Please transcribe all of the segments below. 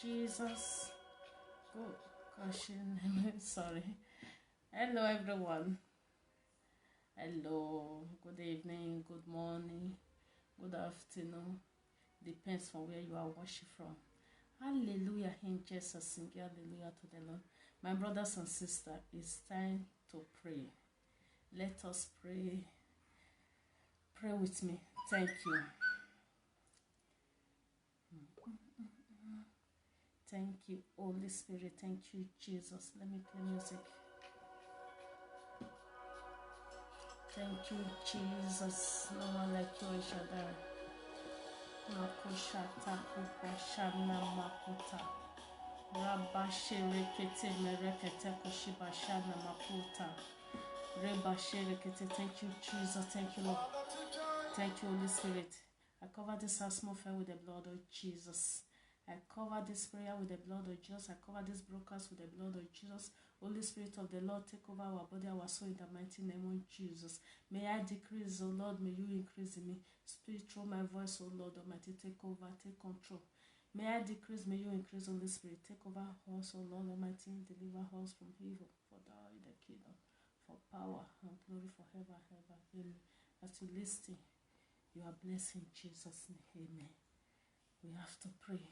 Jesus. Oh, gosh, sorry. Hello, everyone. Hello. Good evening, good morning, good afternoon. Depends on where you are watching from. Hallelujah in Jesus. Sing hallelujah to the Lord. My brothers and sisters, it's time to pray. Let us pray. Pray with me. Thank you. Thank you, Holy Spirit. Thank you, Jesus. Let me play music. Thank you, Jesus. No one like you, Shaddai. Makushata kupashana makuta. Rabashirekete merekete kushibashana makuta. Rebashirekete. Thank you, Jesus. Thank you, Lord. Thank you, Holy Spirit. I cover this atmosphere with the blood of Jesus. I cover this prayer with the blood of Jesus. I cover this broadcast with the blood of Jesus. Holy Spirit of the Lord, take over our body, our soul in the mighty name of Jesus. May I decrease, O Lord, may you increase in me. Speak through my voice, O Lord Almighty, take over, take control. May I decrease, may you increase, Holy Spirit. Take over us, O Lord Almighty, deliver us from evil. For thou is the kingdom, for power and glory forever and ever. Amen. As you listen, you are blessed in Jesus' name. Amen. We have to pray.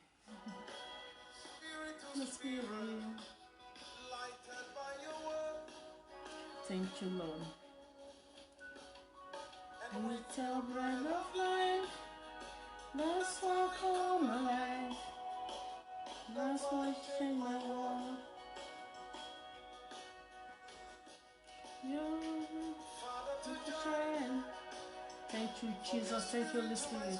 Spirit. Thank you, Lord. With your breath of life, that's what call my life. That's what changed my world. Thank you, Jesus. Thank you, Holy Spirit.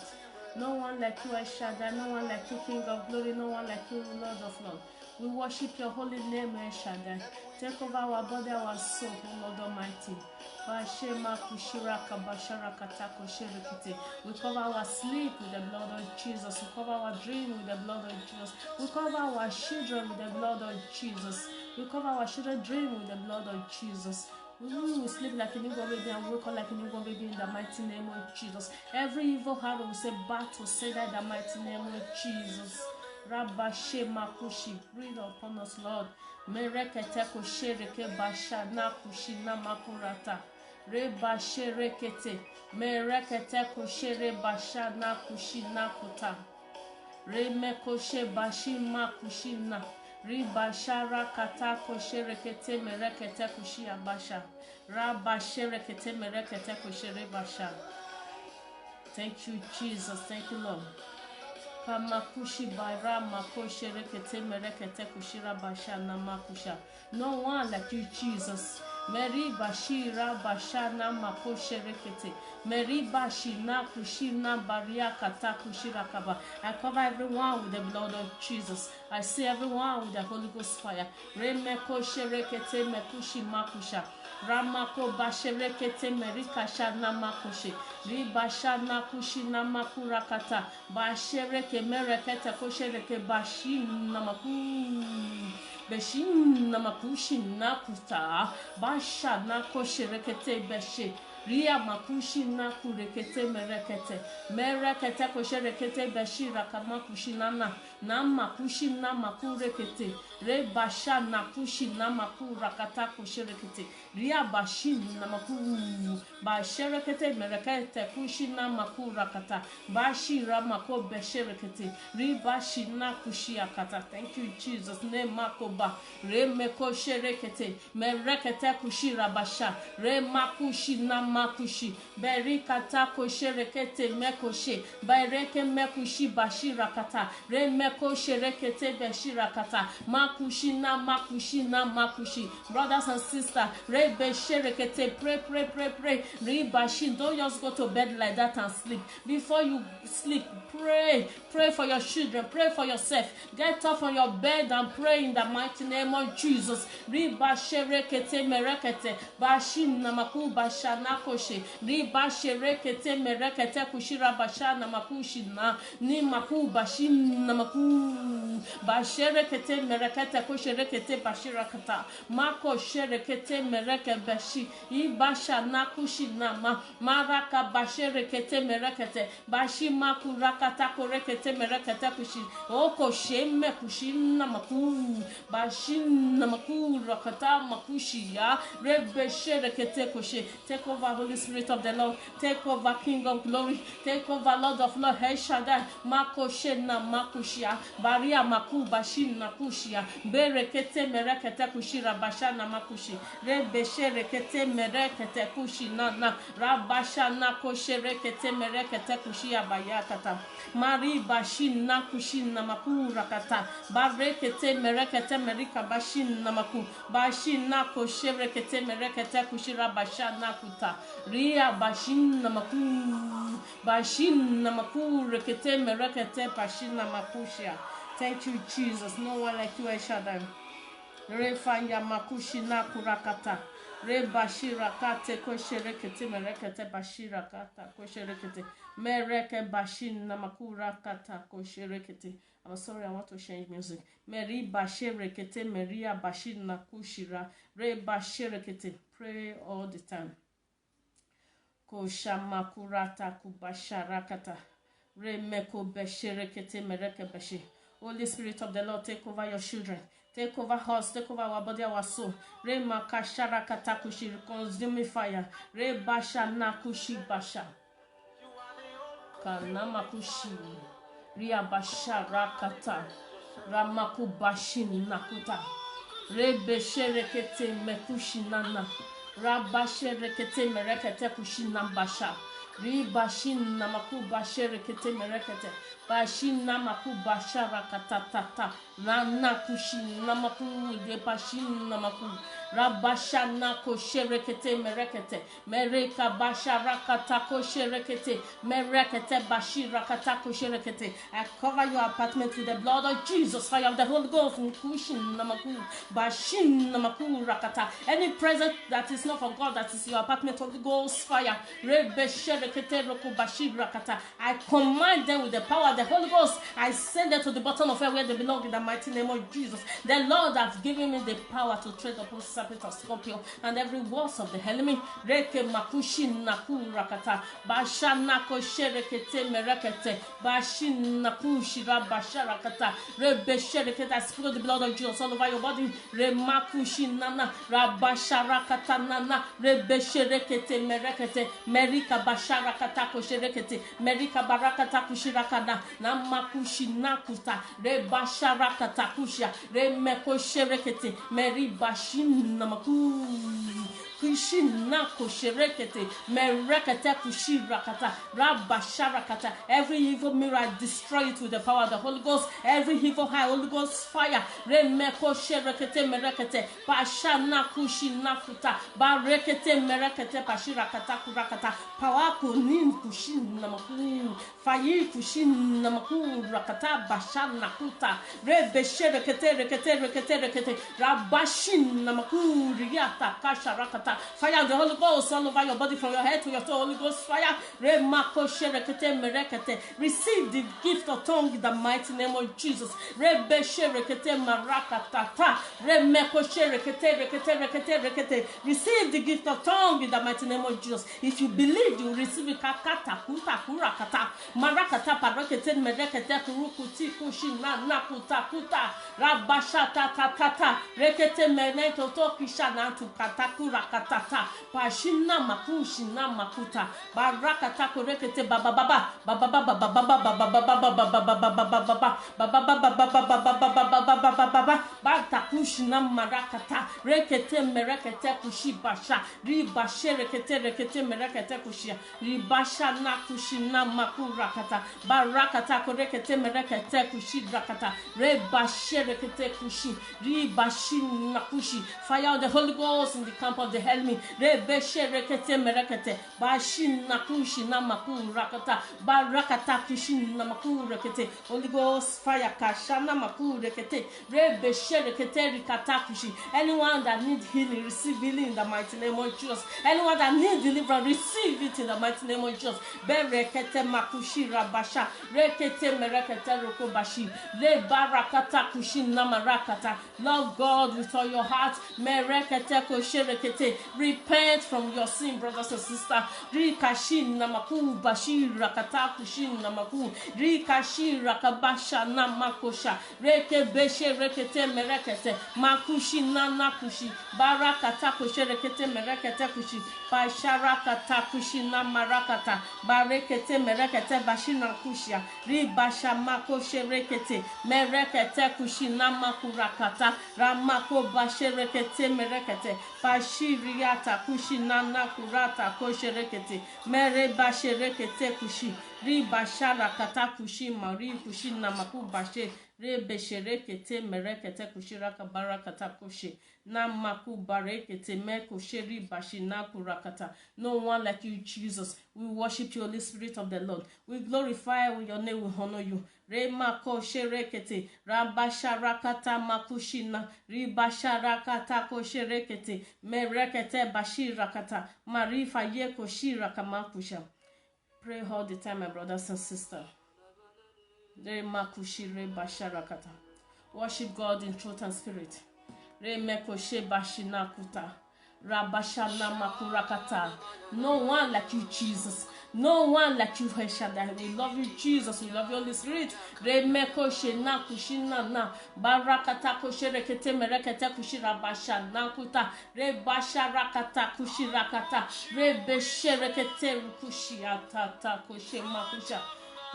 No one like you, Shaddai. No one like you, King of Glory. No one like you, Lord of Lords. We worship your holy name, Shaddai. Take over our body, our soul, Lord Almighty. We cover our sleep with the blood of Jesus. We cover our dream with the blood of Jesus. We cover our children with the blood of Jesus. We cover our children's dream with the blood of Jesus. We will sleep like a newborn baby and wake up like a newborn baby in the mighty name of Jesus. Every evil hand will say back to say that in the mighty name of Jesus. Rabba Shema Kushi, breathe upon us, Lord. Merekete Kushereke Basha Nakushi Namakurata. Reba Sherekete. Merekete Kushere Basha Nakushi Nakuta. Remekoshe Bashi Makushina. Riba shara kata kosherekete merekete kushia basha. Rabba sherekete merekete koshere basha. Thank you, Jesus. Thank you, Lord. Kamakushi bara makosherekete merekete kushira basha namakusha. No one like you, Jesus. Meri bashira bashana makosherekete. Meri bashina kushina baria kata kushira kaba. I cover everyone with the blood of Jesus. I see everyone with the Holy Ghost fire. Remeko sherekete mekushi makusha. Ramako basherekete merikasha namakoshe. Ribasha nakushi namakurakata. Bashereke merekete koshereke bashi namaku. Beshin namakushi nakuta. Basha nakosherekete beshe. Ria makushi nakurekete merekete kosherekete beshira kamakushi nana namakushi namakurekete re basha nakushi namakurakata kosherekete ria bashi namaku basherekete merekete kushi namakurakata bashi ramako besherekete ri bashi nakushi akata. Thank you, Jesus. Ne makoba re meko sherekete merekete kushira basha re makushi nama makushi berikata kosherekete mekoshe bereke mekushi bashira kata re mekoshe rekete bashira kata makushi na makushi. Brothers and sisters, re besherekete pray re bashi. Don't just go to bed like that and sleep. Before you sleep, pray for your children, pray for yourself. Get up on your bed and pray in the mighty name of Jesus. Re basherekete merekete bashi namaku bashana koshe riba sherekete merekete kushira bashana makushi na ni maku bashi na maku basherekete merekete kosherekete bashirakata mako sherekete mereke bashi ibasha nakushi nama maraka basherekete merekete bashi maku rakata korekete merekete kushi oko sheme kushi namaku bashi namaku rakata makushi ya rebe sherekete koshe. Take over, Holy Spirit of the Lord. Take over, King of Glory. Take over, Lord of Lord. Hey Shaddai. Mako shena makushia. Baria maku bashin nakushia. Berekete merekete kushira bashana makushi. Rebeshe rekete merekete kushina na. Rabasha nakoshe rekete merekete kushia bayakata. Mari bashin nakushin namaku rakata. Barekete merekete merika bashin namaku. Bashin nakoshe rekete merekete kushira bashana kuta. Ria bashin namaku. Bashin namaku rekete merekete bashin namakushia. Thank you, Jesus. No one like you, Shaddai. Refanya makushi na kurakata. Re bashira kate kosherekete merekete bashira kata kosherekete mereke bashin namakura kata kosherekete. I'm sorry, I want to change music. Meri basherekete meria bashin nakushira re basherekete. Pray all the time. Koshamakurata kubasharakata re meko besherekete mereke bashi. Holy Spirit of the Lord, take over your children. Take over us, take over our body, our soul. Re makashara katakushi, consuming fire. Re basha nakushi basha. Kanamakushi. Ria basha rakata. Ramaku bashin nakuta. Re beshere kete mekushi nana. Rabashere kete merekete kushi nambasha. Ri bashin namaku bashere kete merekete. Bashin namaku bashara katatata. Rana kushi namaku de bashin namaku. Rabasha nako sherekete merekete. Mereka bashara katako sherekete. Merekete bashira katako sherekete. I cover your apartment with the blood of Jesus. Fire of the Holy Ghost. Kushin namaku. Bashin namaku rakata. Any present that is not for God, that is your apartment, Holy Ghost fire. Rebe sherekete roku bashira kata. I command them with the power of the Holy Ghost. I send them to the bottom of hell where they belong in the mighty name of Jesus. The Lord has given me the power to tread upon serpent of scorpion and every words of the enemy. Reke makushin naku rakata. Basha nako sherekete merekete. Bashin naku shira basha rakata. Rebe sherekete. I sprinkle the blood of Jesus all over your body. Re makushin nana. Rabasha rakata nana. Rebe sherekete merekete. Merika basha rakata ko sherekete. Merika barakata kushirakana. Namakushi nakuta. Re basha rakata kushia. Re meko sherekete. Meri bashin namaku. Kushinako sherekete, merekete kushirakata, rabasharakata. Every evil mirror, I destroy it with the power of the Holy Ghost. Every evil high, Holy Ghost fire. Remeko sherekete merekete, bashana kushinakuta, barekete merekete pashirakata kurakata. Power kunin kushin namaku, fayi kushin namaku rakata bashana kuta. Rebe sherekete rekete, rabashin namaku riata kasharakata. Fire of the Holy Ghost all over your body from your head to your toe. Holy Ghost fire. Receive the gift of tongue in the mighty name of Jesus. Receive the gift of tongue in the mighty name of Jesus. If you believe, you receive it. Marakata parakete merekete kurukuti kushina nakuta kuta rabashata tatata rekete meneto tokishana tu katakura katata pashina makushina makuta barakata korekete baba baba baba baba baba baba baba batakushina marakata rekete merekete kushibasha ribashe rekete merekete kushia ribasha nakushina makura kata barakata korekete merekete kushidrakata rebashe rekete kushi ribashin nakushi. Fire of the Holy Ghost in the camp of the enemy. Rebeshe rekete merekete bashin nakushi namaku rakata barakata kushi namaku rekete. Holy Ghost fire kashana maku rekete rebeshe rekete rikata kushi. Anyone Anyone that needs healing, receive healing in the mighty name of Jesus. Anyone that needs deliverance, receive it in the mighty name of Jesus. Berekete makushi rabasha, rekete merekete rokobashi, le barakata kushi namarakata. Love God with all your heart. Merekete kosherekete. Repent from your sin, brothers and sisters. Rikashin namaku bashi rakata kushin namaku. Rikashi rakabasha namakosha. Reke beshe rekete merekete. Makushi nanakushi. Barakata kosherekete merekete kushi. Basharakata kushi namarakata. Barekete merekete bashina kushia. Ribasha makoshe rekete. Merekete kushi namakurakata. Ramako basherekete merekete. Bashiriata kushi nanakurata koshe rekete. Mere basherekete kushi. Ribashara kata kushi mari kushi namaku bashe. Rebesherekete merekete kushira kabarakata kushi. Namaku barekete mekosheri bashina kurakata. No one like you, Jesus. We worship you, Holy Spirit of the Lord. We glorify your name, we honor you. Remako sherekete, rabasharakata makushina, ribasharakata kosherekete, merekete bashirakata, marifa yeko shirakamakusha. Pray all the time, my brothers and sisters. Remakushi rebasharakata. Worship God in truth and spirit. Remekoshe bashinakuta. Rabashana makurakata. No one like you, Jesus. No one like you, Heshadai. We love you, Jesus. We love you, Holy Spirit. Remekoshe nakushina na. Barakata koshe rekete merekete kushira bashana kuta. Rebasharakata kushirakata. Rebeshe rekete rukushiata koshe makusha.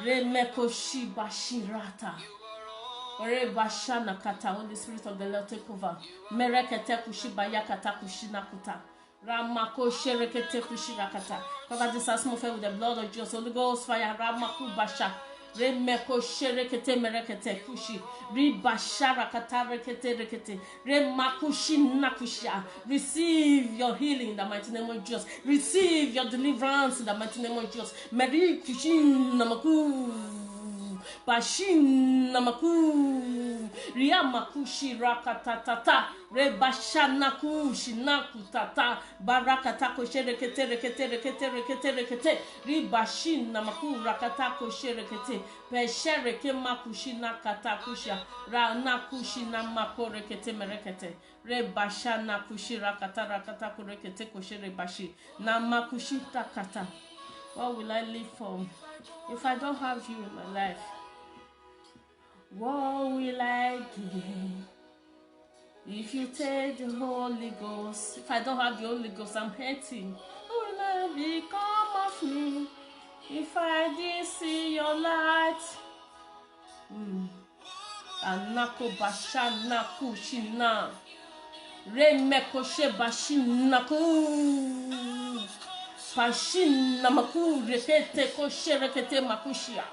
Remekoshi bashirata. Rebashana kata. Holy Spirit of the Lord, take over. Merekete kushibaya kata kushina kuta. Ramako sherekete kushirakata. Cover this atmosphere with the blood of Jesus. Holy Ghost fire. Ramaku basha. Remeko sherekete merekete kushi. Ribashara kata rekete rekete. Remakushi nakusha. Receive your healing in the mighty name of Jesus. Receive your deliverance in the mighty name of Jesus. Meri kushin namaku. Bashin namaku. Riamakushi rakatatata. Rebashanaku shinakutata. Barakata kosherekete rekete rekete rekete rekete. Ribashin namaku rakata kosherekete. Peshereke makushina katakusha. Ranakushina makorekete merekete. Rebashana kushira kata rakata korekete koshere bashi. Namakushita kata. What will I live for if I don't have you in my life? What will I gain if you take the Holy Ghost? If I don't have the Holy Ghost, I'm hurting. What will I become of me if I did see your light? Anako bashana kushina. Remeko shebashina ku. Pashina maku rekete koshe rekete makushia.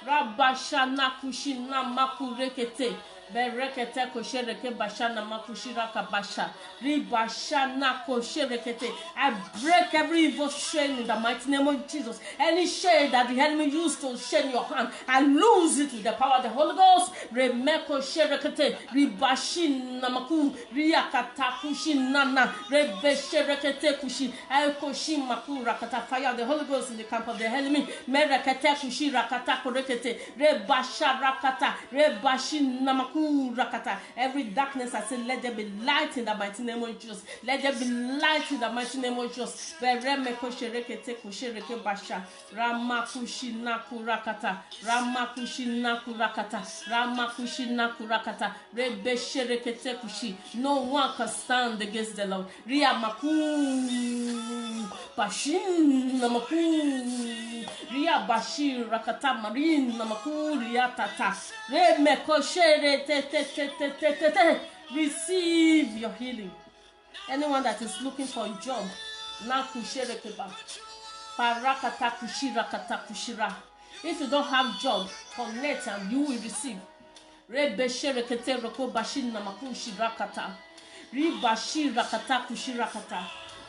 Rabashana kushina maku rekete. Berekete koshereke bashana makushira kabasha. Ribashana kosherekete. I break every evil chain in the mighty name of Jesus. Any chain that the enemy used to chain your hand, I lose it with the power of the Holy Ghost. Remeko sherekete. Ribashina maku. Riakata kushinana. Rebesherekete kushi. Elkoshi maku rakata. Fire of the Holy Ghost in the camp of the enemy. Merekete kushi rakata korekete. Rebasha rakata. Rebashina maku. Rakata. Every darkness, I say, let there be light in the mighty name of Jesus. Let there be light in the mighty name of Jesus. Ramakushi nakurakata. Ramakushi nakurakata. Ramakushi nakurakata. Rebesherekete kushi. No one can stand against the Lord. Riamaku. Bashin namaku. Ria bashir rakata marin namaku riatata. Remekoshere. Receive your healing. Anyone that is looking for a job, if you don't have job, connect and you will receive.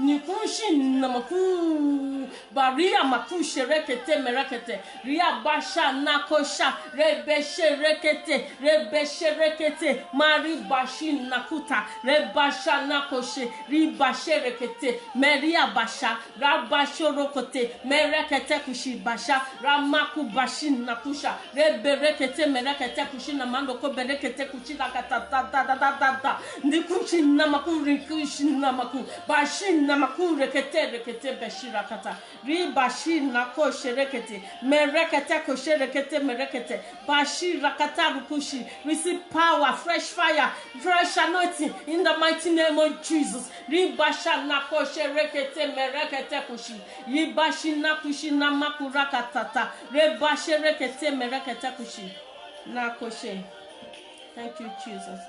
nikushi namaku baria makushe rekete merekete ria basha nakosha rebeshe rekete mari bashi nakuta rebasha nakoshe ribashe rekete meria basha rabasho rokote merekete kushi basha ramaku bashi nakusha reberekete merekete kushi namando ko berekete kushi nakata ndikushi namaku rikushi namaku bashi namaku rekete beshira kata ribashi nakoshe rekete merekete koshe rekete merekete bashi rakata rukushi. Receive power, fresh fire, fresh anointing in the mighty name of Jesus. Ribasha nakoshe rekete merekete kushi yibashi nakushi namakurakatata rebashe rekete merekete kushi nakoshe. Thank you, Jesus.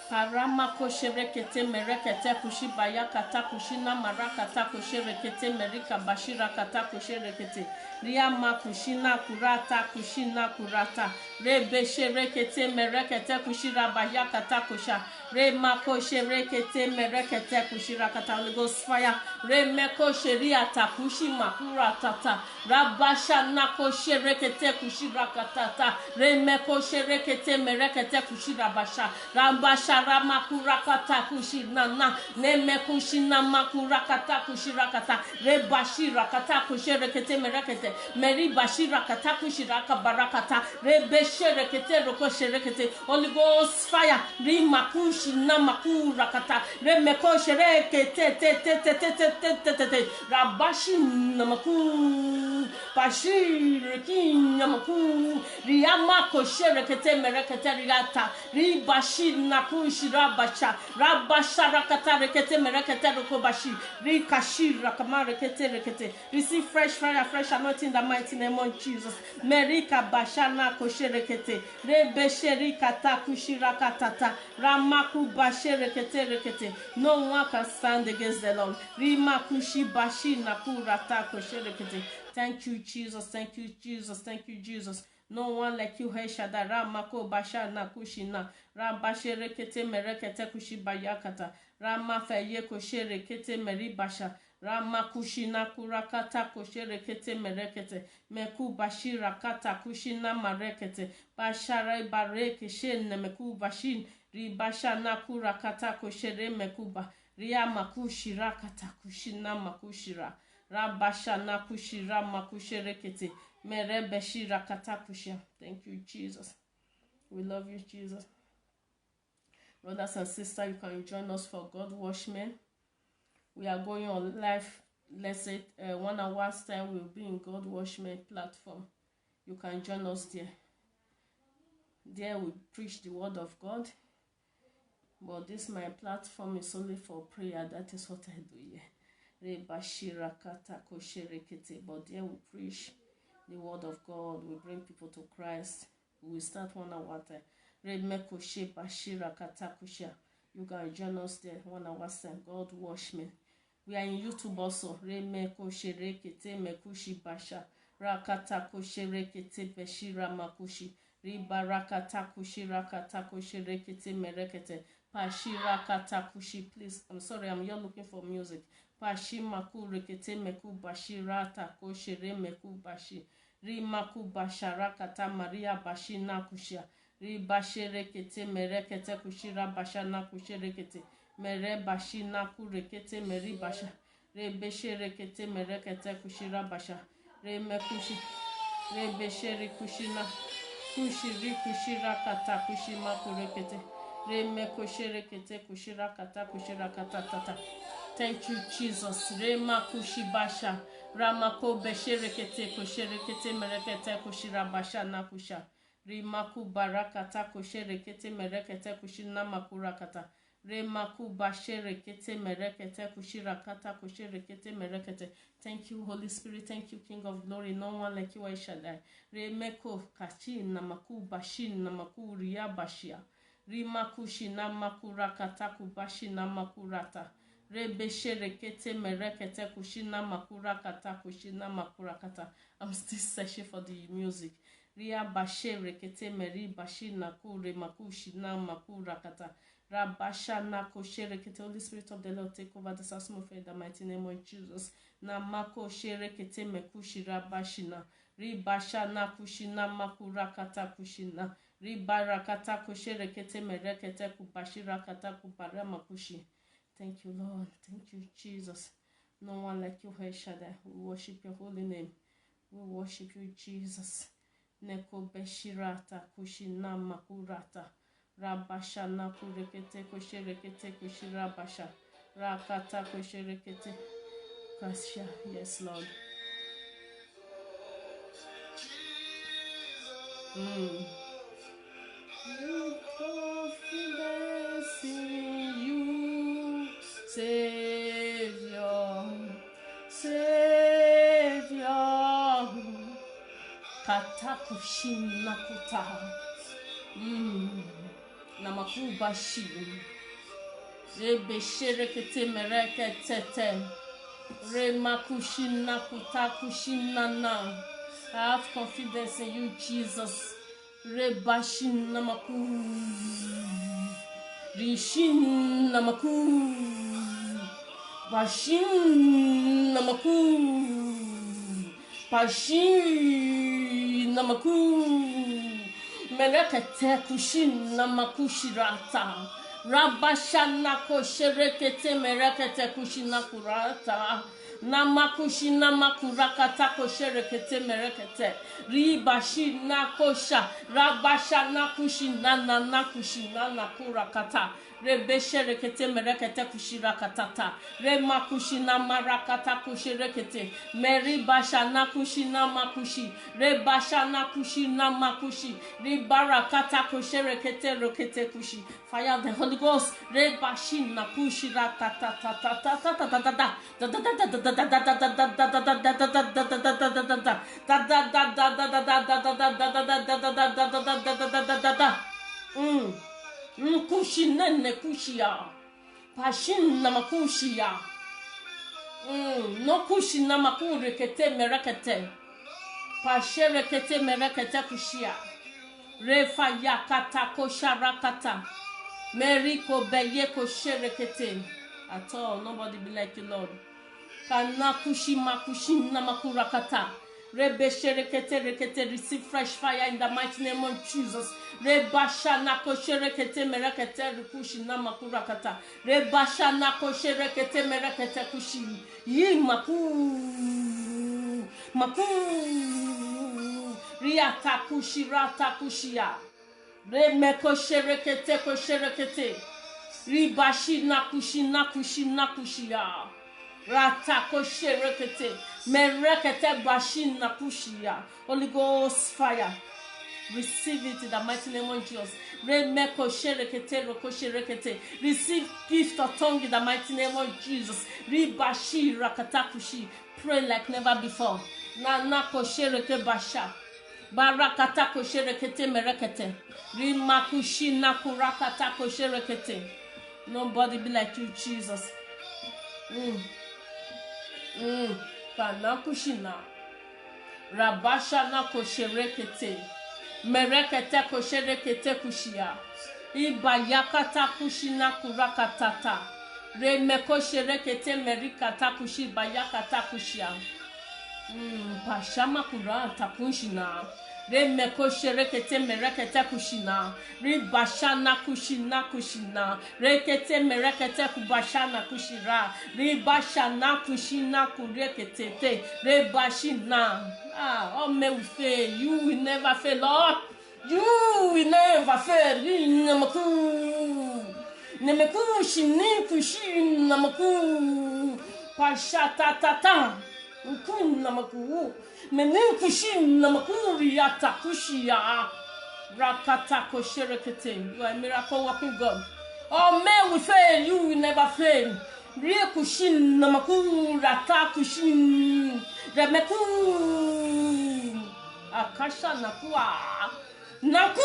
Parama koshe rekete merekete kushi bayakata kushina marakata koshe rekete merika bashira kata koshe rekete riama kushina kurata kushina kurata rebeshe rekete merekete kushira bayakata kosha rema koshe rekete merekete kushira kata. Holy Ghost fire remeko sheriata kushi makura tata rabasha nakoshe rekete kushira katata remeko sherekete merekete kushira basha rabasha ramakurakata kushina nemekushina makurakata kushirakata rebashirakata kusherekete merekete meribashirakata kushiraka barakata rebesherekete rokosherekete. Holy Ghost fire rimakushina makurakata remekosherekete te rabashina maku bashirikina maku riyamako sherekete merekete riyata ribashina kushirabasha rabasha rakata rekete merekete rokobashi rikashira kamarekete rekete. Receive fresh fire, fresh anointing in the mighty name of Jesus. Merika bashana kosherekete rebesherikata kushirakatata ramaku basherekete rekete. No one can stand against the Lord. Rimakushi bashina kurata kosherekete. Thank you, Jesus. Thank you, Jesus. Thank you, Jesus. No one like you, Heshada Ramako Basha Nakushina Rabashere Kete Merekete Kushibayakata Rama Faye Koshere Kete Meribasha Rama Kushina Kurakata Koshere Kete Merekete Meku Bashira Kata Kushina Marekete Bashare Bareke Shen Meku Bashin Ribasha Nakurakata Koshere Mekuba Ria Makushira Kata Kushina Makushira Rabasha Nakushira Makusherekete Merebeshira Katakusha. Thank you, Jesus. We love you, Jesus. Brothers and sisters, you can join us for God Watchmen. We are going on live. Let's say 1 hour's time we'll be in God Watchmen platform. You can join us there. There we preach the word of God. But this my platform is only for prayer. That is what I do here. Rebashira Katakosherekete. But there we preach the word of God. We bring people to Christ. We start 1 hour time. Remekoshe Bashira Katakusha. You can join us there 1 hour time. God wash me. We are in YouTube also. Remekoshe Rekete Mekushi Basha. Rakata Koshe Rekete Beshira Makushi. Ribarakata Kushi Rakata Koshe Rekete Merekete. Pashira Katakushi. Please, I'm sorry, I'm here looking for music. Pashi Maku Rekete Meku Bashira Takoshe Remeku Bashi. Rimaku Bashara Kata Maria Bashina Kushia. Ribashere Kete Merekete Kushira Bashana Kusherekete. Mere Bashina Kurekete Meri Basha. Rebeshere Kete Merekete Kushira Basha. Remekushi. Rebeshere Kushina. Kushiri Kushira Kata Kushima Kurekete. Remekoshere Kete Kushira Kata Kushira Kata Tata. Thank you, Jesus. Rema kushibasha. Ramako besherekete kosherekete merekete kushirabasha nakusha. Rimaku barakata kosherekete merekete kushina makurakata. Remaku basherekete merekete kushirakata kosherekete merekete. Thank you, Holy Spirit. Thank you, King of Glory. No one like you, Shaddai. Remeko kashin namaku bashin namaku riyabashia. Rimaku shinamakurakata kubashina makurata. Rebesherekete merekete kushina makurakata kushina makurakata. I'm still searching for the music. Ria basherekete meri bashina kure makushina makurakata. Rabashana kosherekete. Holy Spirit of the Lord, take over this atmosphere in the mighty name of Jesus. Namako sherekete mekushi rabashina. Ribashana kushina makurakata kushina. Ribarakata kosherekete merekete kubashirakata kubaramakushi. Thank you, Lord. Thank you, Jesus. No one like you, El Shaddai. We worship your holy name. We worship you, Jesus. Neko beshirata kushina makurata. Rabasha nakurekete kosherekete kushirabasha. Rakata kosherekete kasha. Yes, Lord. Confidence in you, Savior, Savior. Katakushin nakuta. Namakubashi. Rebesherekete merekete. Remakushin nakuta kushin nana. I have confidence in you, Jesus. Rebashin namaku. Rishin namaku. Bashin namaku. Bashin namaku. Merekete kushin namakushirata. Rabashana kosherekete merekete kushina kurata. Namakushina makurakata kosherekete merekete. Ribashina kosha. Rabashana kushina nakushina nakurakata. Rebesherekete merekete kushirakatata. Remakushina marakata kushirekete. Meribashana kushina makushi. Rebashana kushina makushi. Ribarakata kushirekete rokete kushi. Fire of the Holy Ghost. Rebashina kushirakata Kushinene kushia. Pashin namakushia. No kushina makurekete merekete. Pasherekete merekete kushia. Refa yakata kosharakata. Meriko beyeko sherekete. At all, nobody be like you, Lord. Kanakushi makushi namakurakata. Rebesherekete rekete. Receive fresh fire in the mighty name of Jesus. Rebasha nakosherekete merekete rikushi namakurakata. Rebasha nakosherekete merekete kushi. Yi maku. Maku. Riata kushi rata kushia. Remeko sherekete kosherekete. Ribashi nakushi nakushi nakushia. Rata kosherekete. Merekete bashi nakushia. Holy Ghost fire. Receive it in the mighty name of Jesus. Remeko sherekete roko sherekete. Receive gift of tongue in the mighty name of Jesus. Ribashi rakatakushi. Pray like never before. Nanako shereke basha. Barakata kosherekete merekete. Rimakushi nakurakata kosherekete. Nobody be like you, Jesus. Kanakushina. Rabasha na kosherekete. Merekete kosherekete kushia. Ibayakata kushina kurakatata. Remeko sherekete merikata kushi bayakata kushia. Pashama kurata kushina. Remeko sherekete merekete kushina. Ribashana kushina kushina. Rekete merekete kubashana kushira. Ribashana kushina kurekete. Rebashina. Oh, may we fail. You will never fail, Lord. You will never fail. Namaku. Namaku shini kushin namaku. Pashatatata. Namaku. Meninkushin namakuri yata kushia. Rakata kosherekete. You are a miracle working God. Oh, may we fail. You will never fail. Riekushin namaku rata kushin. Remeku. Akasha nakua. Naku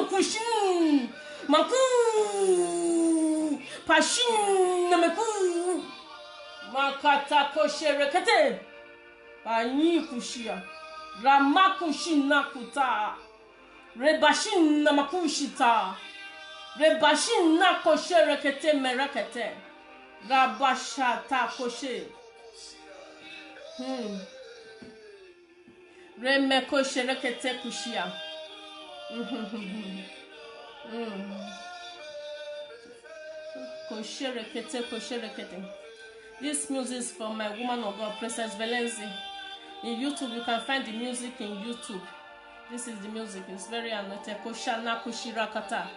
kushin. Maku. Pashin namaku. Makata kosherekete. Pani kushia. Ramakushin nakuta. Rebashin namakushita. Rebashin na koshe rekete merekete. Rabasha ta koshe. Reme koshe rekete kushia. Koshe rekete. This music is from my woman of God, Princess Valenzi. In YouTube, you can find the music in YouTube. This is the music. It's very anointed. Koshana Kushirakata.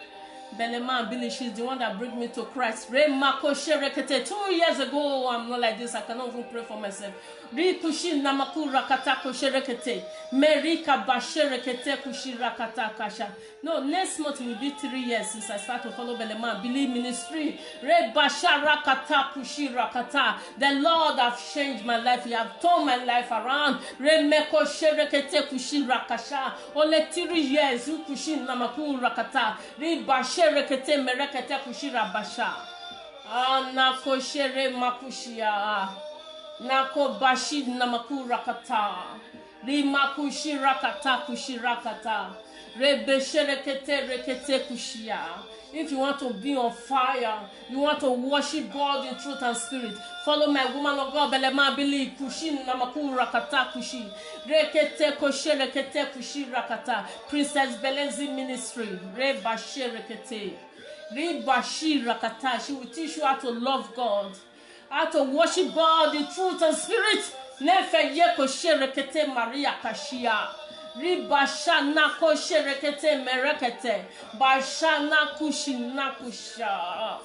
Belema Billy, she's the one that bring me to Christ. Rema Kosherekete. 2 years ago, I'm not like this. I cannot even pray for myself. Rikushin Namakura Kata Kosherekete. Merika Basherekete Kushirakata Kasha. No, next month will be 3 years since I started to follow Belema Billy ministry. Rebashara Kata Kushirakata. The Lord have changed my life. He have turned my life around. Remeko Sherekete Kushirakasha. Only 3 years. Ukushin Namakura Kata. Ribasherekete Merekete Kushira Basha. Nako Shere Makushia. Nako Bashid Namakura Kata. Rimakushira Kata Kushira Kata. Rebesherekete Rekete Kushia. If you want to be on fire, you want to worship God in truth and spirit, follow my woman of God, Belema Bili, Kushin Namakura Kata Kushi, Rekete Koshe Rekete Kushi Rakata, Princess Valenzi Ministry, Rebashe Rekete, Rebashi Rakata. She will teach you how to love God, how to worship God in truth and spirit. Nefe Ye Koshe Rekete Maria Kashia. Ribashana koshe rekete merekete. Bashana kushina kusha.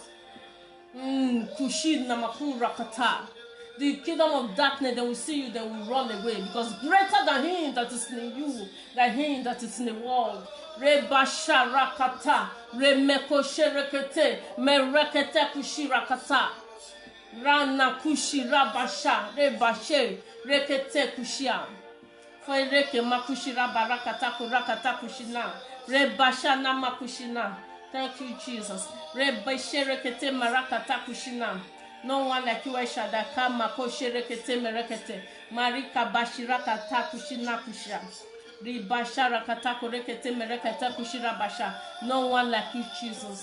Kushina makura kata. The kingdom of darkness, they will see you, they will run away. Because greater than him that is in you, than him that is in the world. Rebasha rakata. Remeko sherekete. Merekete kushirakata. Rana kushira basha. Rebashe. Rekete kushia. Thank you, Jesus. No one like you, Shaddai. Kamako sherekete merekete. Marika bashiraka takushina kusha. Ribashara katako rekete merekete kushira basha. No one like you, Jesus.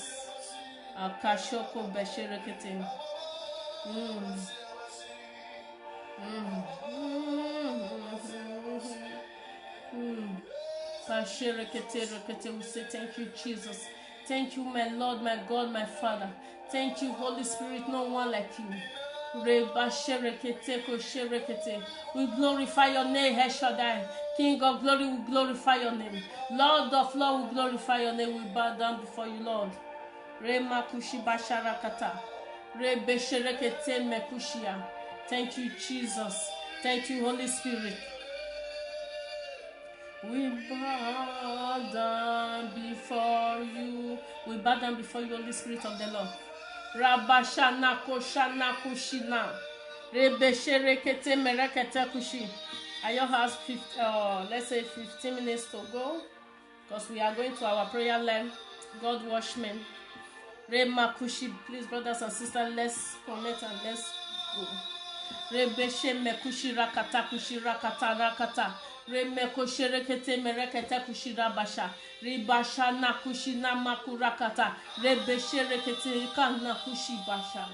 Akashoko besherekete. We say thank you, Jesus. Thank you, my Lord, my God, my Father. Thank you, Holy Spirit. No one like you. We glorify your name, El Shaddai. King of glory, we glorify your name. Lord of Lord, we glorify your name. We bow down before you, Lord. Thank you, Jesus. Thank you, Holy Spirit. We bow down before you. We bow down before you, Holy Spirit of the Lord. Rabashana koshana kushina. Rebesherekete merekete kushi. Ayo has 15 minutes to go, because we are going to our prayer line. God watchmen. Rema kushi, please, brothers and sisters, let's connect and let's go. Rebeshe mekushi rakata kushi rakata rakata. Remeko sherekete merekete kushira basha. Ribasha na kushina makurakata. Rebesherekete kana kushi basha.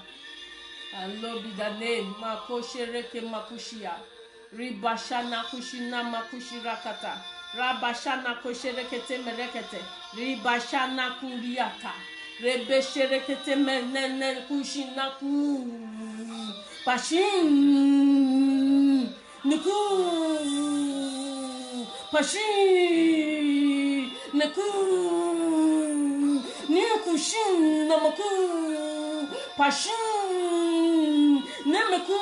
Allah be the name. Mako shereke makushia. Ribasha na kushina makushirakata. Rabasha na kosherekete merekete. Ribasha na kuriata. Rebesherekete menene kushina ku. Pashin Niku Pashi Niku Nikushin Namaku Pashin Nemeku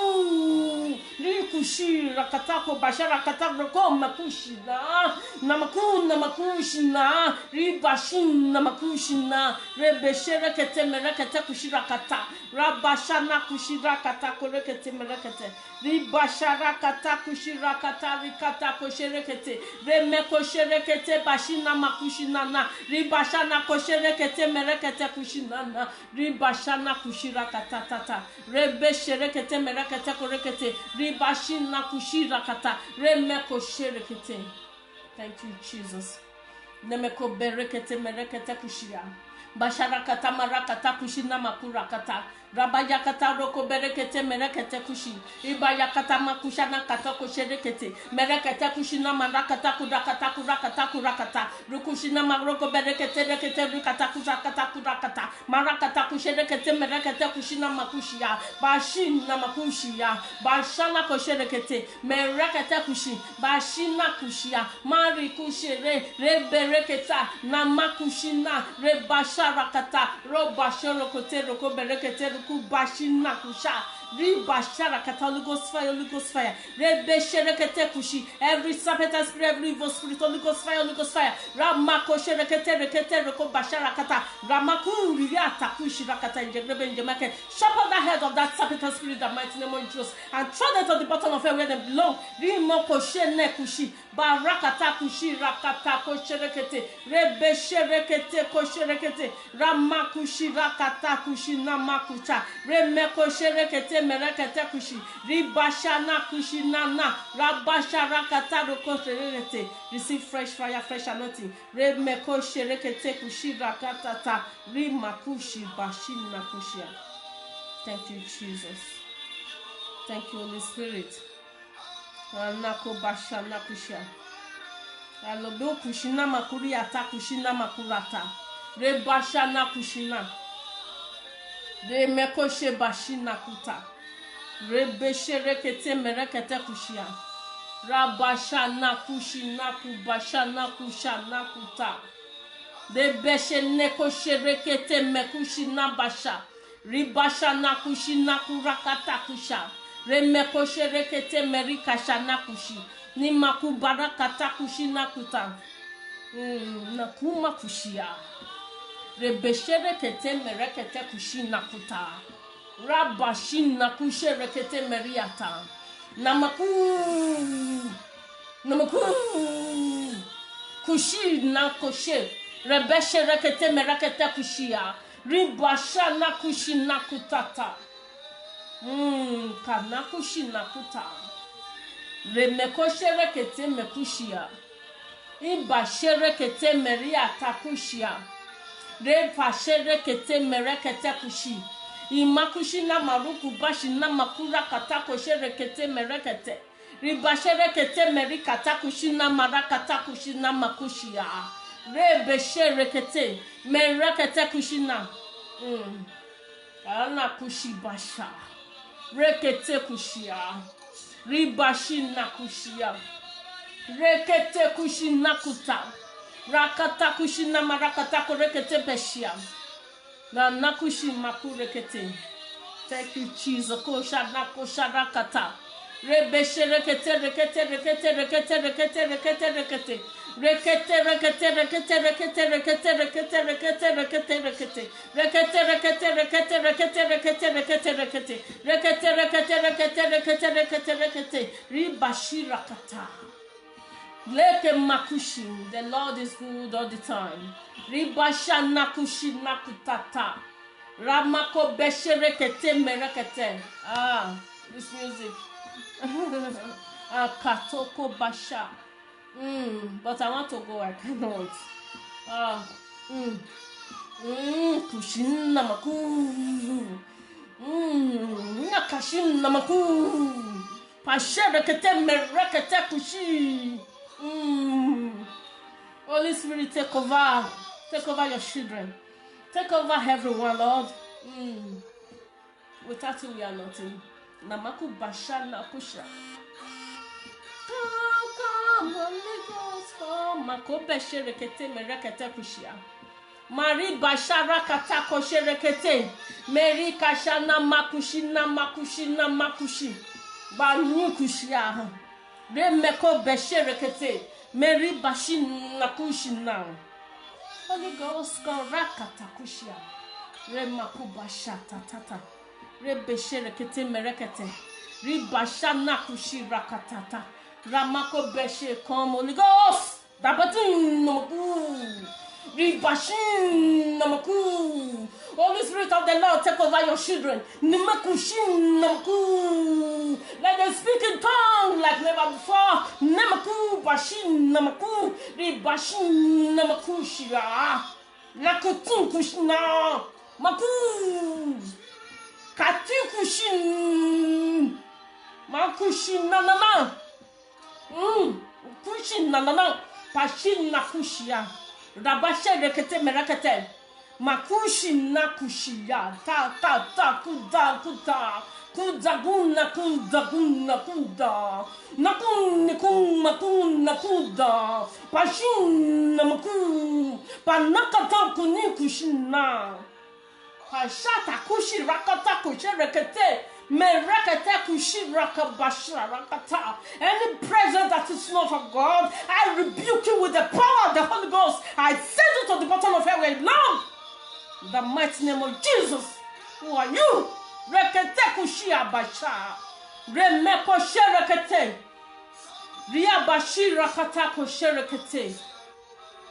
Rikushi Rakatako Bashara Katako Makushina Namakushina Ribashin Namakushina Rebeshere Ketemerekete Kushirakata Rabashana Kushirakata Koreketemerekete Ribashara Kata Kushirakata Rikata Kosherekete Remeko Sherekete Bashina Makushina Ribashana Kosherekete Merekete Kushinana Ribashana Kushirakata Tata Rebesherekete Merekete Korekete Ribashina Kushirakata Remeko Sherekete. Thank you, Jesus. Nemeko Berekete Merekete Kushia. Basharakata marakata kushina makurakata. Rabayakata roko berekete merekete kushi. Ibayakata makushana kata kosherekete. Merekete kushina marakata kurakata kurakata kurakata. Rukushina maroko berekete rekete rukata kurakata kurakata. Marakata kusherekete merekete kushina makushia. Bashina makushia. Bashana kosherekete. Merekete kushi. Bashina kushia. Mari kushere. Rebereketa. Namakushina. Rebasharakata. Robashorokote roko berekete. Kubashina kusha, ribashara kata, Holy Ghost fire, rebesherekete kushi, every serpent spirit, every evil spirit, Holy Ghost fire, ramako sherekete rekete reko bashara kata, ramaku riata kushi rakata injegrebe injemake, chop off the head of that serpent spirit, the mighty name of Jesus, and throw them to the bottom of hell where they belong. Rimoko shene kushi, barakata kushi rakata kosherekete, rebesherekete kosherekete, ramakushi rakata kushi namakucha. Remeko sherekete merekete kushi. Ribashana kushi nana. Rabasha rakata roko sherekete. Receive fresh fire, fresh anointing. Remeko sherekete kushi rakatata. Rimakushi bashina kushia. Thank you, Jesus. Thank you, Holy Spirit. Anako bashana kushia. Alobo kushina makuri ata kushina makurata. Rebashana kushina. De mekoshe bashina kuta. Rebeshe rekete merekete kushia. Rabashana kushina kubashana kushana kuta. De beshe nekoshe rekete mekushina basha. Ribashana kushina kurakata kusha. Remekoshe rekete merikashana kushi. Ni makubarakata kushina kuta. Nakuma kushia. Rebeshere kete merekete kushina kuta. Rabashina kushere kete meriata. Namaku kushina koshe. Rebeshere kete merekete kushia. Ribashana kushina kutata. Kana kushina kuta. Remekoshere kete mekushia. Ibashere kete meriata kushia. Repa shere kete merekete kushi. Imakushi na maruku bashi na makura katako shere kete merekete. Riba shere kete merikata kushi na marakata kushi na makushia. Rebe shere kete merekete kushi na. Ana kushi basha. Rekete kushia. Ribashi na kushia. Rekete kushi na kuta. Rakata kushina marakata korekete beshia. Na nakushi makurekete. Thank you, Jesus. Kosha nakosha rakata. Rebeshe rekete rekete rekete rekete rekete rekete rekete. Rekete rekete rekete rekete rekete rekete rekete rekete rekete. Rekete rekete rekete rekete rekete rekete rekete. Rekete rekete rekete rekete rekete rekete. Ribashi rakata. Leke makushi, the Lord is good all the time. Ribasha nakushi nakutata. Ramako beshere kete merekete. This music. Katoko basha. But I want to go, I cannot. Kushin namaku. Nakashin namaku. Pashere kete merekete kushi. Holy Spirit, take over your children, take over everyone, Lord. Without you, we are nothing. Namaku bashana kusha. Come, Holy Ghost, come. Makobe sherekete merekete kushia. Mari bashara kata kosherekete. Meri kashana makushina makushina makushi. Banu kushia. Remeko besherekete. Mary bashin nakushina. Holy Ghost karakata kushia. Remakubasha tata. Rebesherekete merekete. Ribashana kushi rakatata. Ramako beshe come Holy Ghost. Dabatin namaku. Ribashin namaku. Holy Spirit of the Lord, take over your children. Namakushin namaku. Let them speak in tongues like never before. Namaku bashin namaku. Ribashin namaku shira. Nakutun kushina. Maku. Kati kushin. Makushin nanana. Kushin nanana. Pashin nakushia. Rabashe rekete merakete. Makushin nakushia. Ta kuda kuda. Kudaguna kudaguna kuda. Nakun nakuda. Pashin namaku. Panakata kunikushina. Pashata kushi rakata kushi rekete. Merakete kushi rakabasha rakata. Any presence that is not of God, I rebuke you with the power of the Holy Ghost. I send you to the bottom of hell where it belongs. In the mighty name of Jesus. Who are you? Rekete kushi abasha. Remeko sherekete. Riabashi rakata kushi rekete.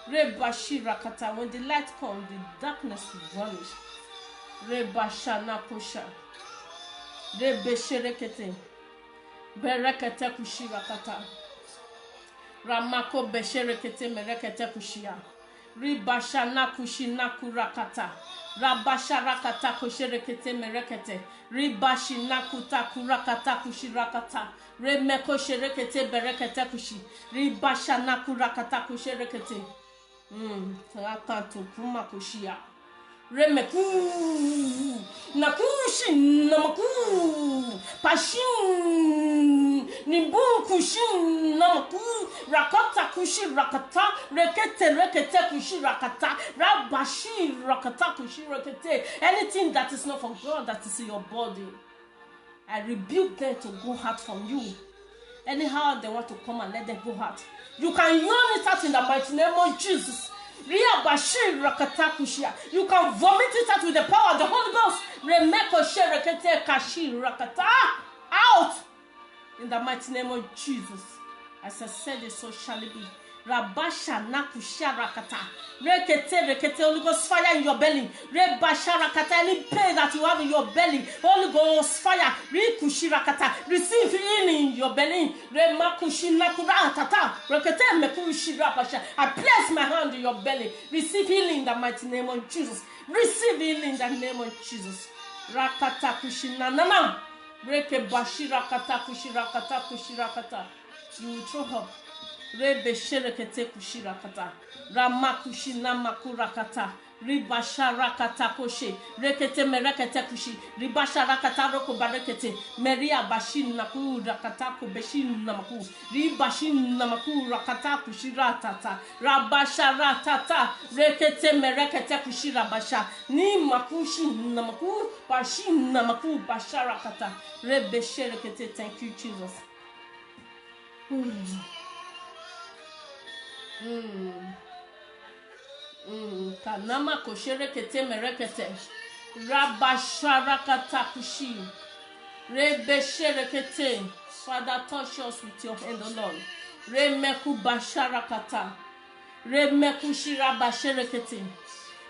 Rebashi rakata. When the light comes, the darkness vanishes. Rebashana kusha. Rebesherekete. Berekete kushirakata. Ramako besherekete merekete kushia. Ribashana kushina kurakata. Rabasharakata kusherekete merekete. Ribashina kuta kurakata kushirakata. Remeko sherekete berekete kushi. Ribashana kurakata kusherekete. Takanto kuma kushia. Remeku nakushin namaku pashin nibu kushin namaku rakata kushi rakata rekete kushi rakata rabashi rakata kushi rekete. Anything that is not from God that is in your body, I rebuke them to go out from you. Anyhow they want to come and let them go out, you can yawn it out in the mighty name of Jesus. You can vomit it out with the power of the Holy Ghost. Out in the mighty name of Jesus. As I said it, so shall it be. Rabasha nakusha rakata. Rekete, Holy Ghost fire in your belly. Rebasha rakata, any pain that you have in your belly, Holy Ghost fire. Rikushi rakata, receive healing in your belly. Remakushi nakuratata. Rekete mekushi rabasha. I place my hand in your belly. Receive healing in the mighty name of Jesus. Receive healing in the name of Jesus. Rakata kushi nanana. Reke bashi rakata kushi rakata. You will throw up. Rebe sherekete kushirakata. Ramakushina makurakata. Ribasharakata koshe. Rekete merekete kushi. Ribasharakata roko barekete. Meria bashin naku rakata ko beshin namaku. Ribashin namaku rakata kushiratata. Rabasharatata. Rekete merekete kushirabasha. Ni makushin namaku. Bashin namaku basharakata. Rebe sherekete. Thank you, Jesus. Kanama kosherekete merekete. Rabasharakata kushi. Rebesherekete. Father, touch us with your hand, O Lord. Remeku basharakata. Remeku shirabasherekete.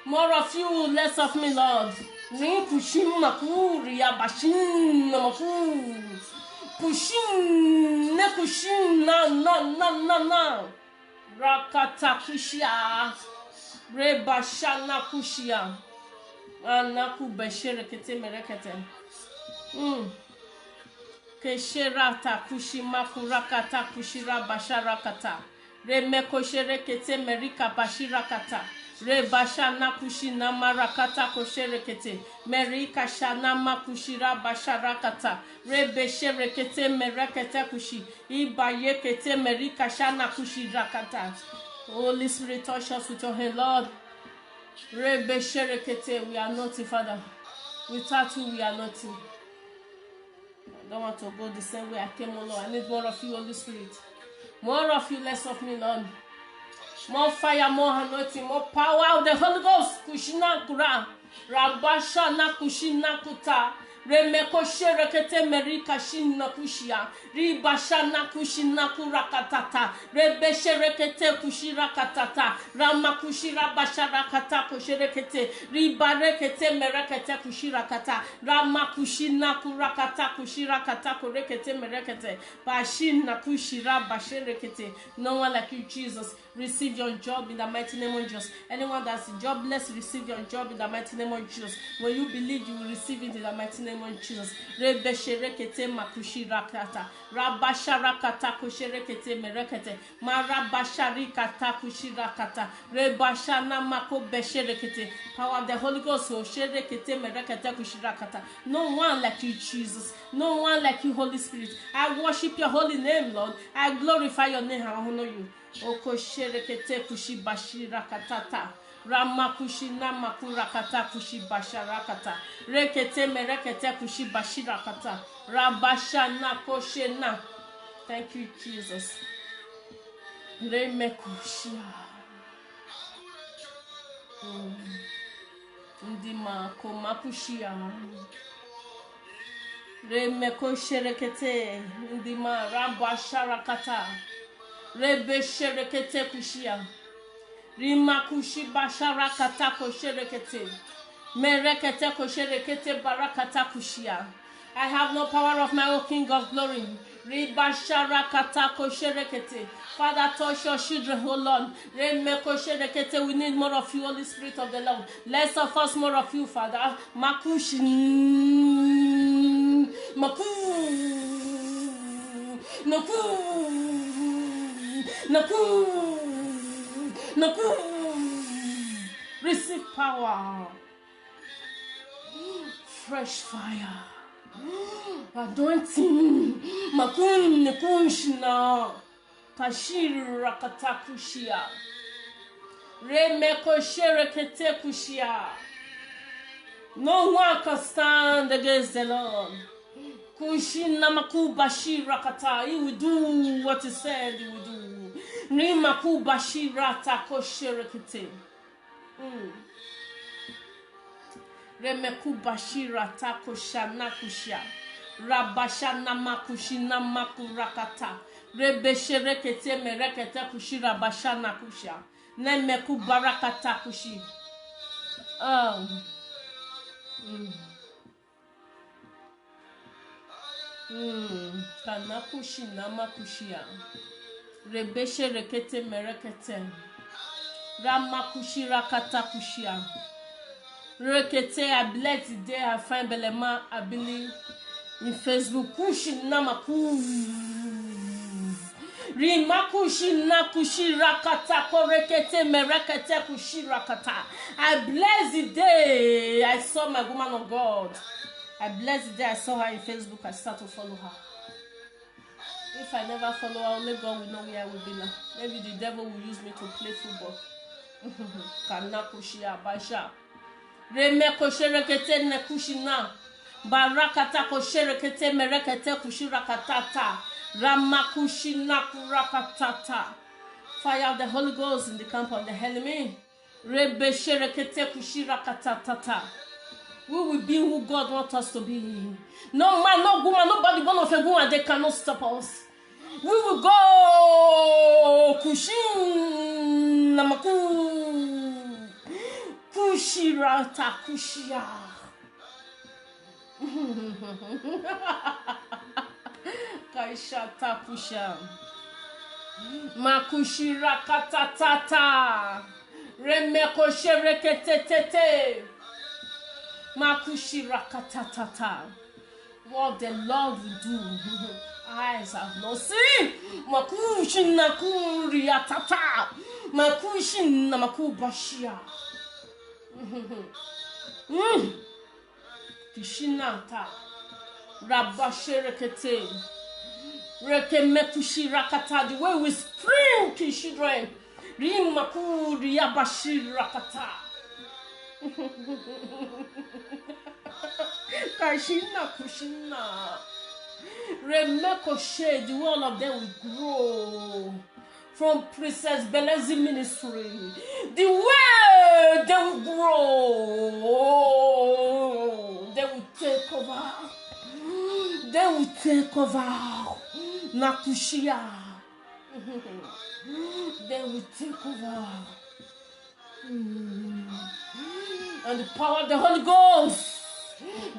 More of you, less of me, Lord. Rikushim maku riabashin namaku. Kushin nekushin na. Rakata kushia. Rebashana kushia. Anaku besherekete merekete. Kesherata kushimaku rakata kushira basharakata. Remeko sherekete merika bashirakata. Rebashana kushina marakata kosherekete. Merika shana makushira basharakata. Rebesherekete merekete kushi. Ibayekete merika shana kushirakata. Holy Spirit, touch us with your hand, Lord. Rebesherekete, we are nothing, Father. Without you, we are nothing. I don't want to go the same way I came, oh Lord. I need more of you, Holy Spirit. More of you, less of me, Lord. More fire, more anointing, more power of the Holy Ghost. Kushina kura. Rabasha na kushina kuta. Remeko sherekete merika shinna kushia. Ribashana kushina kurakatata. Rebe sherekete kushirakatata. Ramakushira basharakata kusherekete. Ribarekete merekete kushirakata. Ramakushina kurakata kushirakata kurekete merekete. Bashina kushira basherekete. No one like you, Jesus. Receive your job in the mighty name of Jesus. Anyone that's jobless, receive your job in the mighty name of Jesus. When you believe, you will receive it in the mighty name of Jesus. Rebesherekete makushirakata. Rabasharakata kusherekete merekete. Marabasharikata kushirakata. Rebashana mako besherekete. Power of the Holy Ghost. Sherekete merekete kushirakata. No one like you, Jesus. No one like you, Holy Spirit. I worship your holy name, Lord. I glorify your name. I honor you. Oko sherekete kushibashira katata. Ramakushina makurakata kushibasharakata. Rekete merekete kushibashira kata. Rabashana koshena. Thank you, Jesus. Remekushia. Ndima komakushia. Remekosherekete. Ndima rabasharakata. Rebe sherekete kushia. Rima kushi bashara kata kosherekete. Merekete kosherekete barakata kushia. I have no power of my own, King of glory. Ribashara kata kosherekete. Father, touch your children, oh Lord. Reme kosherekete. We need more of you, Holy Spirit of the Lord. Less of us, more of you, Father. Makushi. Maku. Naku. Naku. Naku. Receive power. Fresh fire. Anointing. Makun nekunshina. Kashira katakushia. Remeko sherekete kushia. No one can stand against the Lord. Kushina maku bashira kata. He will do what he said he will do. Rimaku bashira tako sherekete. Remeku bashira tako shana kushia. Rabashana makushina makurakata. Rebesherekete merekete kushira bashana kushia. Nemeku barakata kushi. Kanakushina makushia. Rebesherekete merekete. Ramakushira katakushia. Rekete, I bless the day I find Belema Abili in Facebook. Kushi namaku. Rimakushi nakushi rakata korekete merekete kushi rakata. I bless the day I saw my woman of God. I bless the day I saw her in Facebook. I start to follow her. If I never follow her, only God will know where I will be now. Maybe the devil will use me to play football. Kanakushi abasha. Remeko sherekete nekushina. Barakata ko sherekete merekete kushirakatata. Ramakushina kurakatata. Fire of the Holy Ghost in the camp of the enemy. Rebe sherekete kushirakatata. We will be who God wants us to be. No man, no woman, nobody born of a woman, they cannot stop us. We will go kushin namaku. Kushirata kushia. Kaishata kusha. Makushira katatata. Remeko sherekete. Makushira katatata. What the Lord will do, eyes have not seen. Makushin nakuria tata. Makushin namakubashia. Kishinata. Rabasherekete. Rekemekushira. The way we spring children. Rimakuri abashirakata. Kashina kushina. Remekoshe, the one of them will grow from Princess Belezi ministry. The way they will grow, they will take over. They will take over. Nakushia. They will take over. And the power of the Holy Ghost,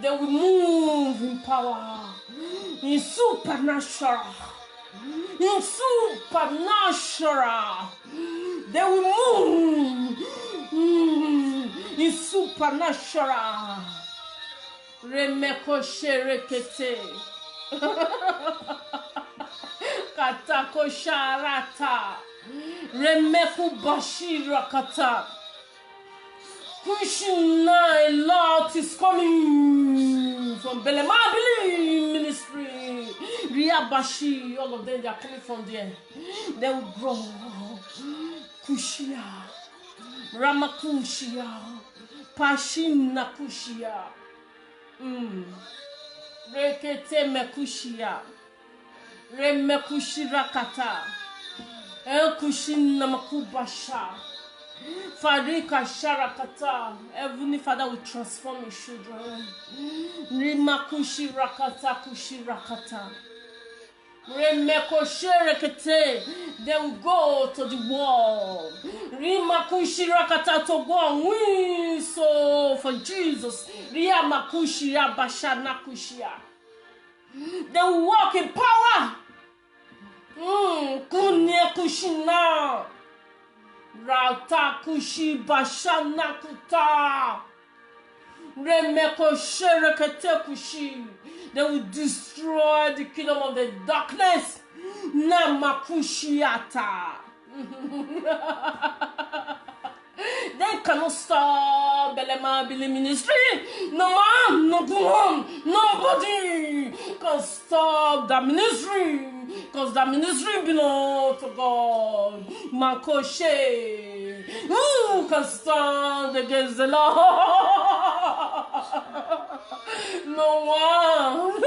they will move in power, in supernatural, in supernatural. They will move in supernatural. Remeko sherekete. Katako sharata. Remeku bashira kata. Krishna, a lot is coming from Belemabili ministry. Riabashi, all of them, they are coming from there. They will grow. Kushia. Ramakushia. Pashina kushia. Rekete mekushia. Remekushira kata. Elkushina makubasha. Farika Sharakata, Heavenly Father will transform your children. Rimakushi Rakata Kushi Rakata. Remeko Sherekete, they will go to the wall. Rimakushi Rakata to go and win so for Jesus. Riamakushi Rabashana Kushia. They will walk in power. Kunya Kushina. Rata kushi bashana kuta. Remeko sherekete kushi. They will destroy the kingdom of the darkness. Namakushiata. They cannot stop Belema Billy ministry. No man, no woman, nobody can stop the ministry. Because the ministry belongs to God. Makoshe. Who can stand against the Lord? No one.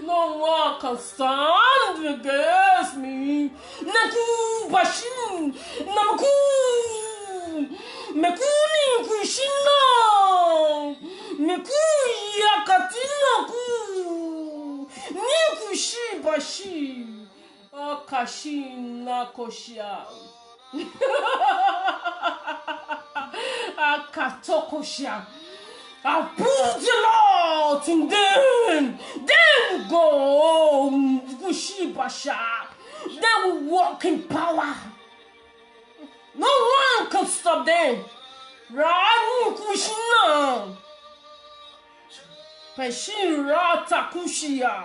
No one can stand against me. Naku Bashin. Namaku. Mekuni Kushina. Meku Yakatina Ku. Nikushi Bashi. Akashina Koshia. Akatokoshia. I'll put the Lord in them. They will go. Kushibasha. They will walk in power. No one can stop them. Ranu Kushina. Peshin Rata Kushia.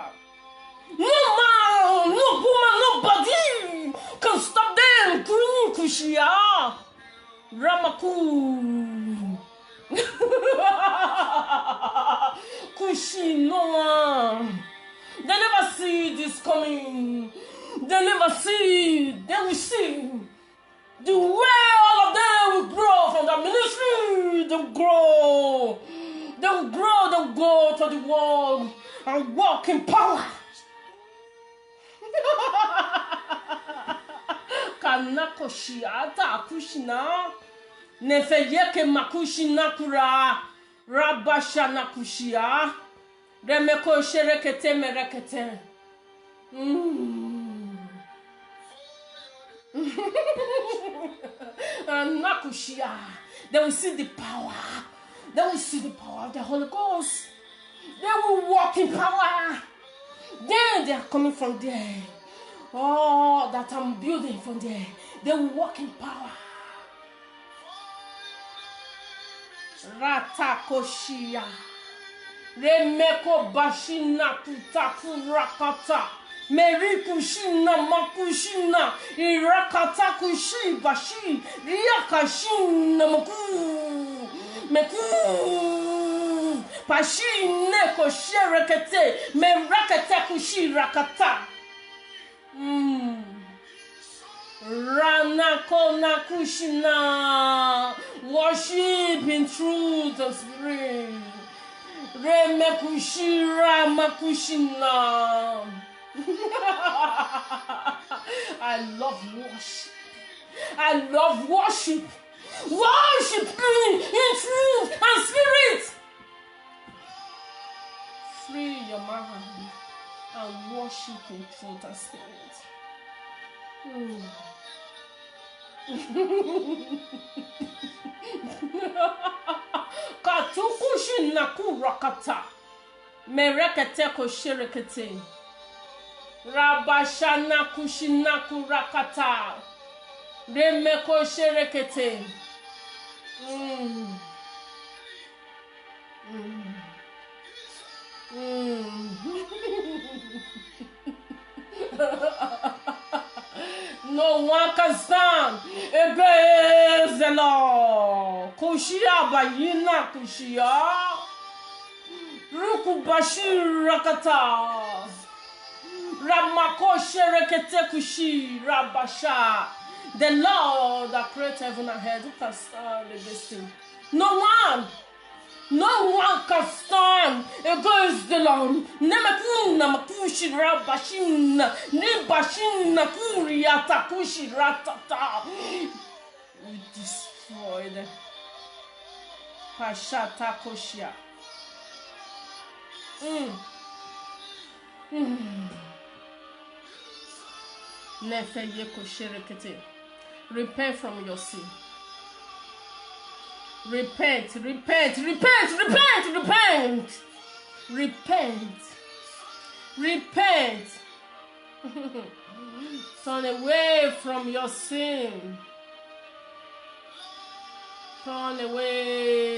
No man, no woman, nobody can stop them. Kuni Kushia. Ramaku. Kushi, no one. They never see this coming. They never see. They will see the way all of them will grow from the ministry. They will grow. They will grow. They will go to the world and walk in power. Kanakoshiata kushina. Nefeyeke makushina kura. Rabashana kushia. Remeko sherekete merekete. Nakushia. They will see the power. They will see the power of the Holy Ghost. They will walk in power. Then they are coming from there. Oh, that I'm building from there. They will walk in power. Ratakoshia. Remeko bashina tutaku rakata. Merikushina makushina. Irakata kushi bashi. Riakashina maku. Meku. Pashine kosherekete. Merakete kushi rakata. Ranakona Kushina. Worship in truth and spirit. Remekushira Makushina. I love worship. I love worship. Worship me in truth and spirit. Free your mind and worship in truth and spirit. Katukushi nakurakata. Merekete kosherekete. Rabashana kushinaku rakata. Remeko sherekete. No one can stand against the Lord. Kushia bayina kushia. Rukubashi rakata. Ramako sherekete kushi rabasha. The Lord that created heaven and earth, who can stand against him? No one. No one can stand against the Lord. Nemakuna makushi rabashina. Nibashina kuriata kushi ratata. We destroy them. Pashata koshia. Nefeye kosherekete. Repent from your sin. Repent, repent, repent, repent, repent. Repent. Repent. Turn away from your sin. Turn away.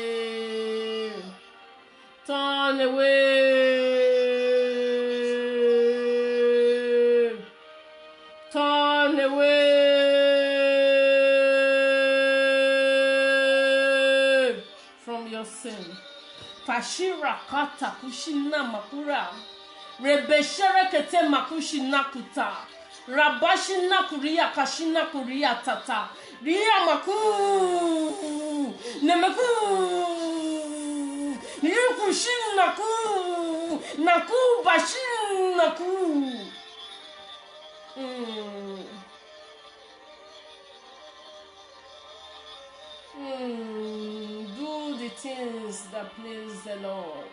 Turn away. Turn away. Sin. Fashira kata kushina makura. Rebeshere kete makushina kuta. Rabashina kuria kashina kuria tata. Ria maku. Nemaku. Yukushina ku. Naku bashina ku. Do the things that please the Lord.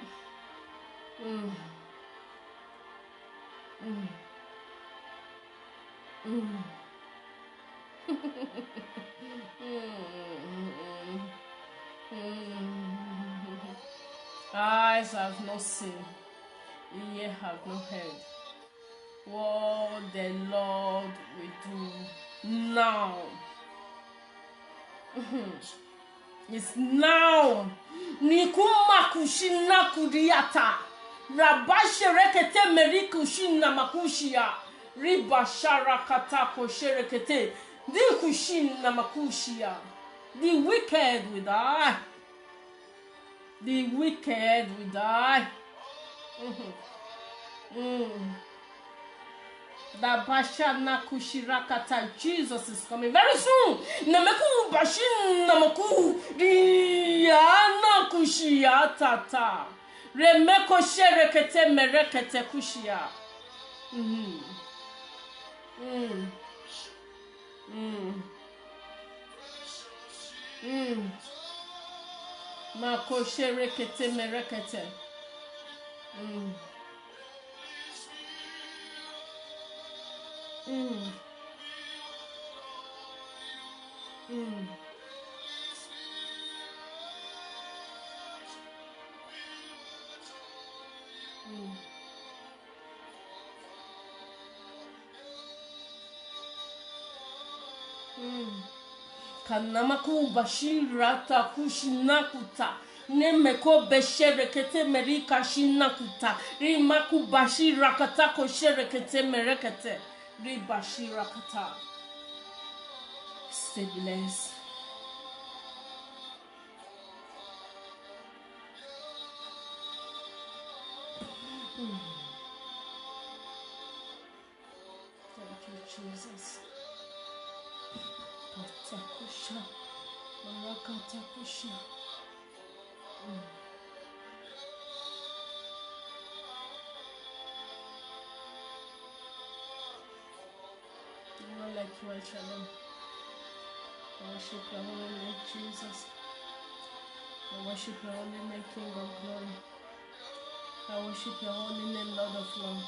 Eyes have not seen, ears have not heard what the Lord will do now. It's now. Nikuma kushina kuriata. Rabashe rekete merikushina makushia. Riba sharakata kosherekete. Di kushina makushia. The wicked will die. The wicked will die. That Bashana Kushirakata, Jesus is coming very soon. Nameku Bashin Namaku Diana Kushiatata. Remeko Sherekete Merekete Kushia. Mako Sherekete Merekete. Kanamaku Bashirata Kushinakuta. Nemeko besherekete merika shinakuta. Rimaku bashirakata kosherekete merekete. Ribashirakata. Stay blessed. Thank you, Jesus. Patakusha. Marakatakusha. Like you, Shalom. I worship your holy name, Jesus. I worship your holy name, King of glory. I worship your holy name, Lord of Lords.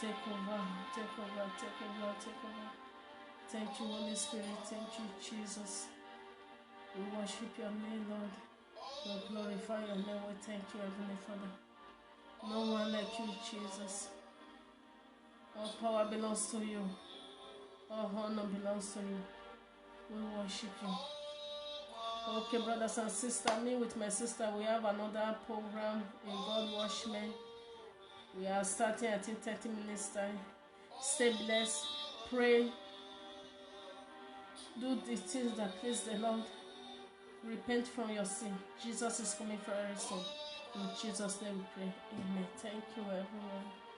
Take over, take over, take over, take over. Thank you, Holy Spirit. Thank you, Jesus. We worship your name, Lord. We glorify your name. We thank you, Heavenly Father. No one like you, Jesus. All power belongs to you. All honor belongs to you. We worship you. Okay, brothers and sisters, me with my sister, we have another program in God Watchmen. We are starting at 30 minutes time. Stay blessed. Pray. Do the things that please the Lord. Repent from your sin. Jesus is coming very soon. In Jesus' name we pray. Amen. Thank you, everyone.